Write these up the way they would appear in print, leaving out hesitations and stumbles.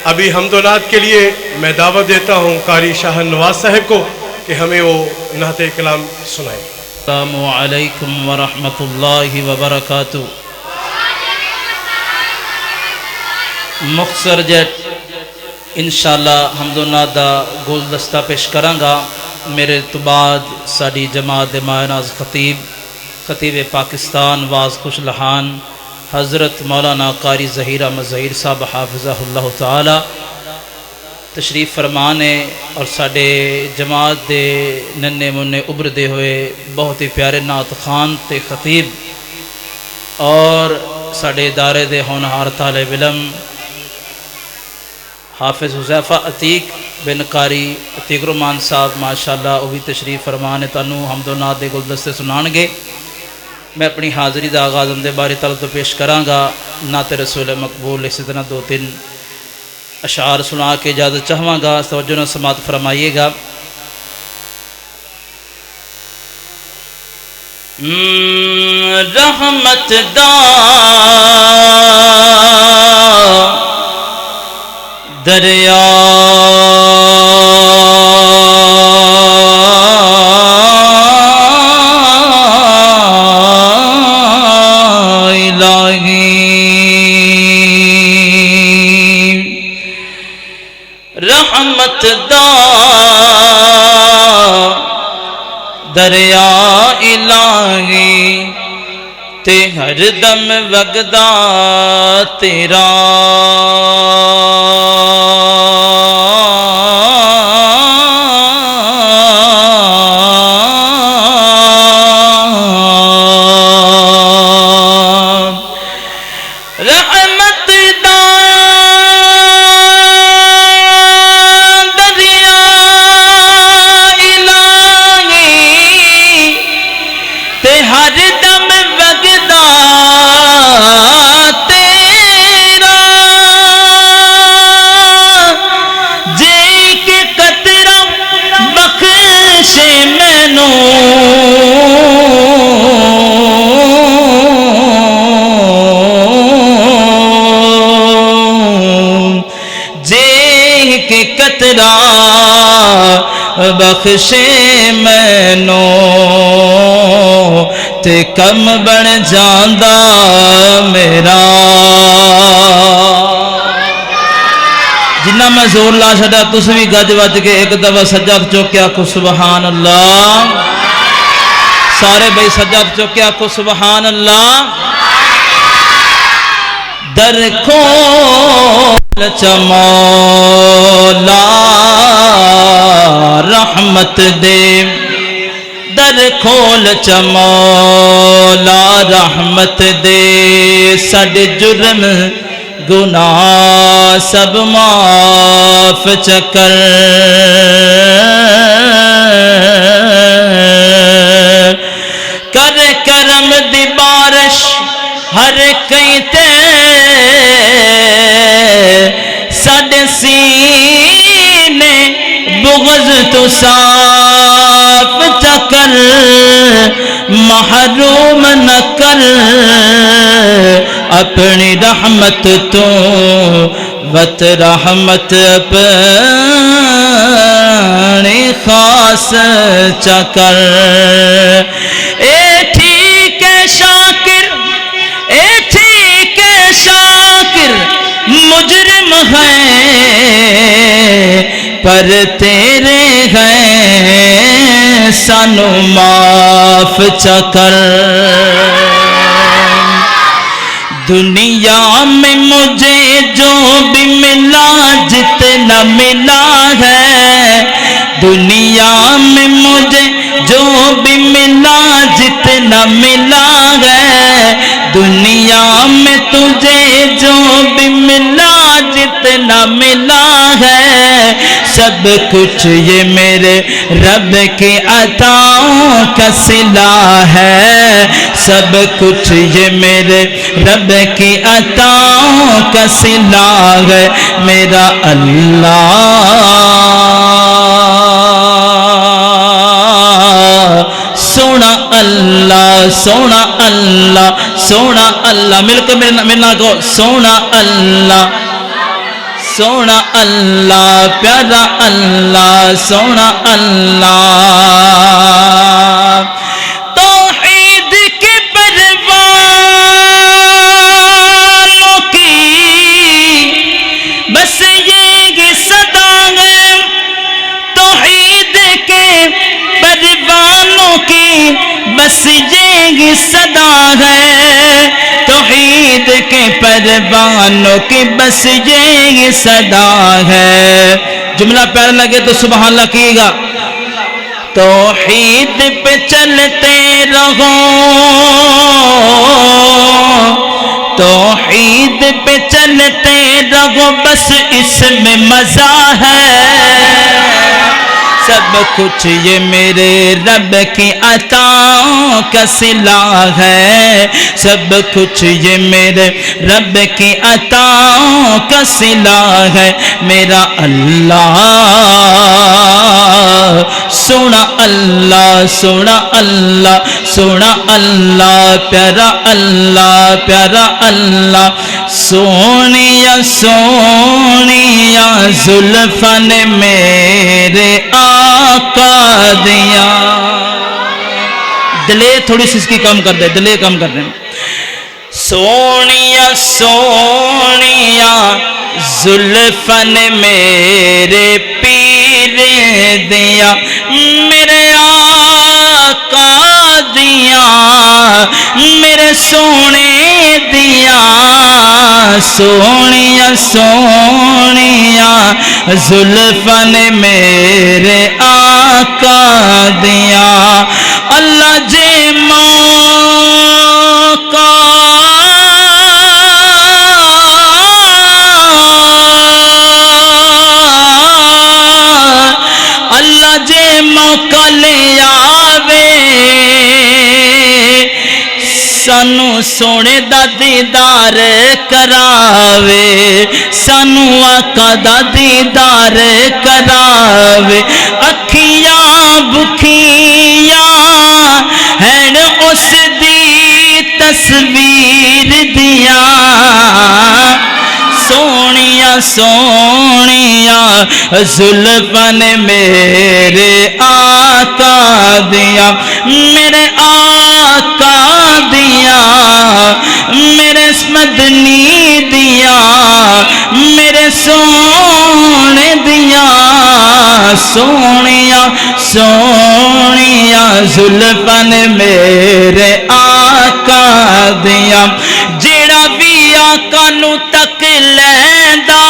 ابھی حمد و نعت کے لیے میں دعوت دیتا ہوں قاری شاہ نواز صاحب کو کہ ہمیں وہ نعت کلام سنائیں۔ السلام علیکم ورحمۃ اللہ وبرکاتہ۔ مختصر جٹ انشاءاللہ حمد و نعت دا گلدستہ پیش کرانگا۔ میرے تو بعد ساری جماعت ماہ ناز خطیب پاکستان واز خوش لحان حضرت مولانا قاری ظہیر احمد ظہیر صاحب حافظہ اللہ تعالی تشریف فرمانے، اور ساڈے جماعت دے ننے منے ابھردے ہوئے بہت ہی پیارے نعت خان تے خطیب اور ساڈے ادارے دے ہونہار طالب علم حافظ حذیفہ عتیق بن قاری عتیق رحمان صاحب ماشاءاللہ وہ بھی تشریف فرمانے، تانوں حمد و نعت دے گلدستے سنان گے۔ میں اپنی حاضری دا آغاز اندے باری تعالیٰ تو پیش کرانگا۔ نعت رسول مقبول اسی طرح 2-3 اشعار سنا کے اجازت چاہواں گا، توجہ نہ سماعت فرمائیے گا۔ رحمت دا دریا رحمت دا دریا الہی تے ہر دم وگدا تیرا بخشے مینو تے کم بن جاندا میرا۔ جنہ میں زور لا چھڑا تس بھی گج وج کے ایک دفعہ سجاد چوکیا کو سبحان اللہ۔ سارے بھائی سجاد چوکیا کو سبحان اللہ۔ در کھول مولا رحمت دے، در کھول مولا رحمت دے، ساڈے جرم گناہ سب معاف چکر، کر کرم دی بارش ہر کئی تے ساڈے سینے بغض تو صاف چکر، محروم نہ کر اپنی رحمت تو وت رحمت اپنی خاص چکر۔ اے ٹھیک ہے شاکر، اے ٹھیک ہے شاکر مجرم ہیں پر تیرے ہیں سانو معاف چکر۔ دنیا میں مجھے جو بھی ملا جتنا ملا ہے، دنیا میں مجھے جو بھی ملا جتنا ملا ہے، دنیا میں تجھے جو بھی ملا جتنا ملا ہے، سب کچھ یہ میرے رب کی عطاؤں کا صلہ ہے، سب کچھ یہ میرے رب کی عطاؤں کا صلہ ہے، میرا اللہ سونا اللہ سونا اللہ سونا اللہ، مل کے میرے نام کو سونا اللہ سونا اللہ پیارا اللہ سونا اللہ توحید کے پروانوں کی بس یہ صدا ہے توحید کے پروانوں کی بس یہ صدا ہے توحید کے پروانوں کی بس یہ صدا ہے جملہ پیارا لگے تو سبحان اللہ کیے گا توحید پہ چلتے رہو توحید پہ چلتے رہو بس اس میں مزہ ہے سب کچھ یہ میرے رب کی عطاؤں کا صلہ ہے سب کچھ یہ میرے رب کی عطاؤں کا صلہ ہے میرا اللہ سونا اللہ سونا اللہ سونا اللہ پیارا اللہ سونیا سونیا زلفن میرے آقا دیا دلے تھوڑی سی اس کی کم کر دے دلے کم کر دیں سونیا سونیا زلفن میرے پیر دیا میرے آقا دیا میرے سونے دیا سونیا سونیا زلفن میرے آقا دیا اللہ جے موقع اللہ جے موقع لے آوے سانو سونے دا دیدار کراوے سانو آقا دا دیدار کراوے اکھیاں بکھیاں ہیں اس دی تصویر دیا سونیا سونیا زلفن میرے آقا دیا میرے آقا دیا میرے مدنی دیا میرے سونے دیا سونیا سونیا زلفن میرے آقا دیا جیڑا بھی آقا نو تک لیندا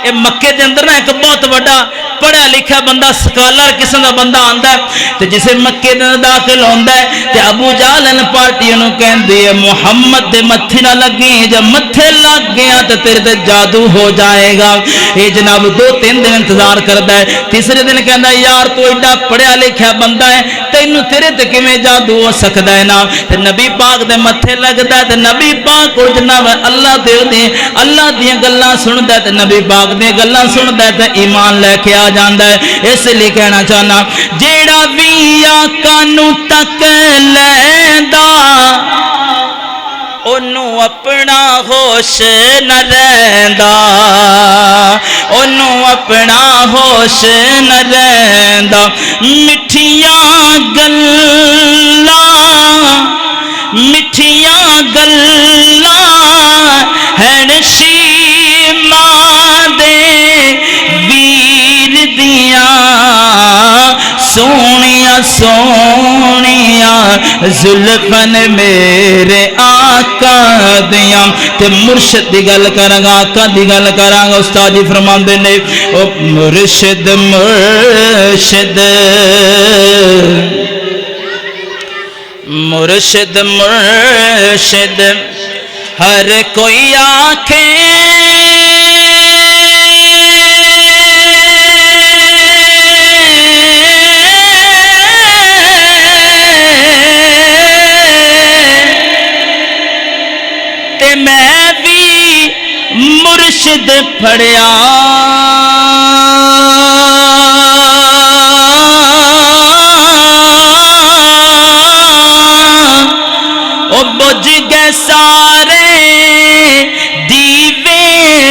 اے مکے دے اندر نا ایک بہت بڑا پڑھا لکھا بندہ سکالر قسم دا بندہ آندا ہے تے جسے مکے دے داخل ہوندا ہے تے ابو جہل ان پارٹیاں نو کہندے ہے محمد دے متھے نہ لگی جب متھے لگ گیا تے تیرے تے جادو ہو جائے گا اے جناب 2-3 دن انتظار کردا ہے تیسرے دن کہندا ہے یار تو ایڈا پڑھا لکھا بندہ ہے تینوں تیرے تے کیویں جادو ہو سکدا ہے نا تے نبی پاک دے متھے لگدا ہے تے نبی پاک کو جناب اللہ دیاں گلاں سندا ہے تے نبی پاک دیاں گلاں سندا ہے تے ایمان لے کے آ جاندا ہے اس لیے کہنا چاہنا جیڑا بھی آقا نو تک لیندا انہوں اپنا ہوش نہ رہندا انہوں اپنا ہوش نہ رہندا مٹھیاں گلاں ہیں شیماں دے ویر دیا سونیا سونیا زلفن میرے آقا دیا تے مرشد دی گل کراں گا آقا دی گل کراں گا استاد جی فرماندے نے او مرشد مرشد مرشد مرشد ہر کوئی آنکھیں میں بھی مرشد پڑھیا او بجھ گئے سارے دیوے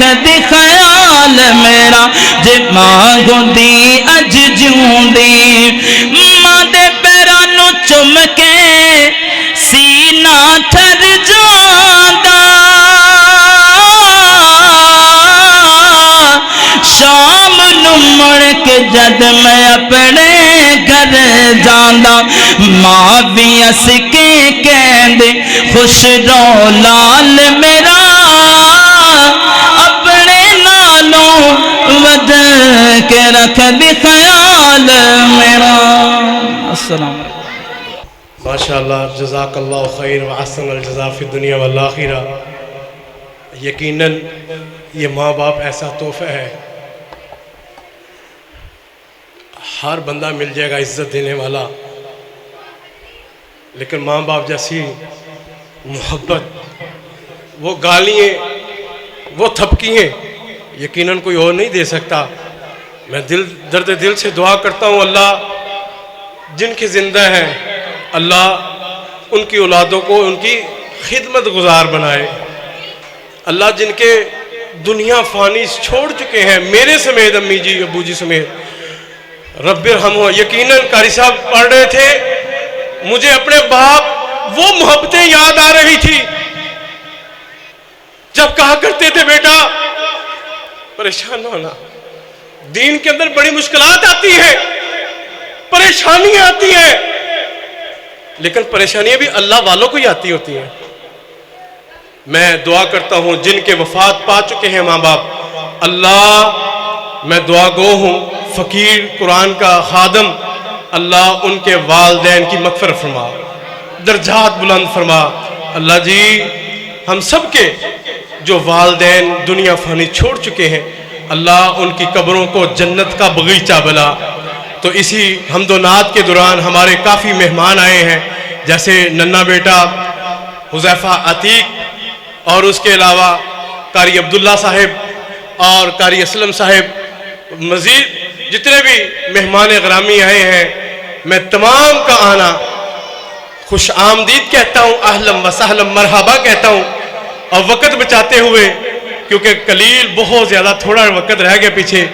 رکھ دی خیال میرا جے ماں گوندی اج جیوندی ماں دے پیراں نوں چم کے سینہ تھر جاندا شام نوں مڑ کے جد میں اپنے گھر جاندا ماں بھی اس کے کہندے خوش رو لال میرا اپنے نالوں ود کے رکھ دی خیال میرا. السلام علیکم. ماشاءاللہ جزاک اللہ خیر وحسن الجزا فی الدنیا والآخرہ. یقیناً یہ ماں باپ ایسا تحفہ ہے، ہر بندہ مل جائے گا عزت دینے والا، لیکن ماں باپ جیسی محبت، وہ گالیاں، وہ تھپکیاں یقیناً کوئی اور نہیں دے سکتا. میں درد دل سے دعا کرتا ہوں اللہ جن کے زندہ ہیں اللہ ان کی اولادوں کو ان کی خدمت گزار بنائے. اللہ جن کے دنیا فانی چھوڑ چکے ہیں میرے سمیت، امی جی ابو جی سمیت، رب ارحمہ. یقیناً قاری صاحب پڑھ رہے تھے، مجھے اپنے باپ وہ محبتیں یاد آ رہی تھی جب کہا کرتے تھے بیٹا پریشان نہ ہونا، دین کے اندر بڑی مشکلات آتی ہیں، پریشانیاں آتی ہیں، لیکن پریشانیاں بھی اللہ والوں کو ہی آتی ہوتی ہیں. میں دعا کرتا ہوں جن کے وفات پا چکے ہیں ماں باپ، اللہ میں دعا گو ہوں فقیر قرآن کا خادم، اللہ ان کے والدین کی مغفرت فرما، درجات بلند فرما. اللہ جی ہم سب کے جو والدین دنیا فانی چھوڑ چکے ہیں اللہ ان کی قبروں کو جنت کا باغیچہ بنا. تو اسی حمد و نعت کے دوران ہمارے کافی مہمان آئے ہیں، جیسے ننا بیٹا حذیفہ عتیق اور اس کے علاوہ قاری عبداللہ صاحب اور قاری اسلم صاحب، مزید جتنے بھی مہمان غرامی آئے ہیں میں تمام کا آنا خوش آمدید کہتا ہوں، اہلا و سہلا مرحبا کہتا ہوں. اور وقت بچاتے ہوئے کیونکہ قلیل بہت زیادہ تھوڑا وقت رہ گیا پیچھے،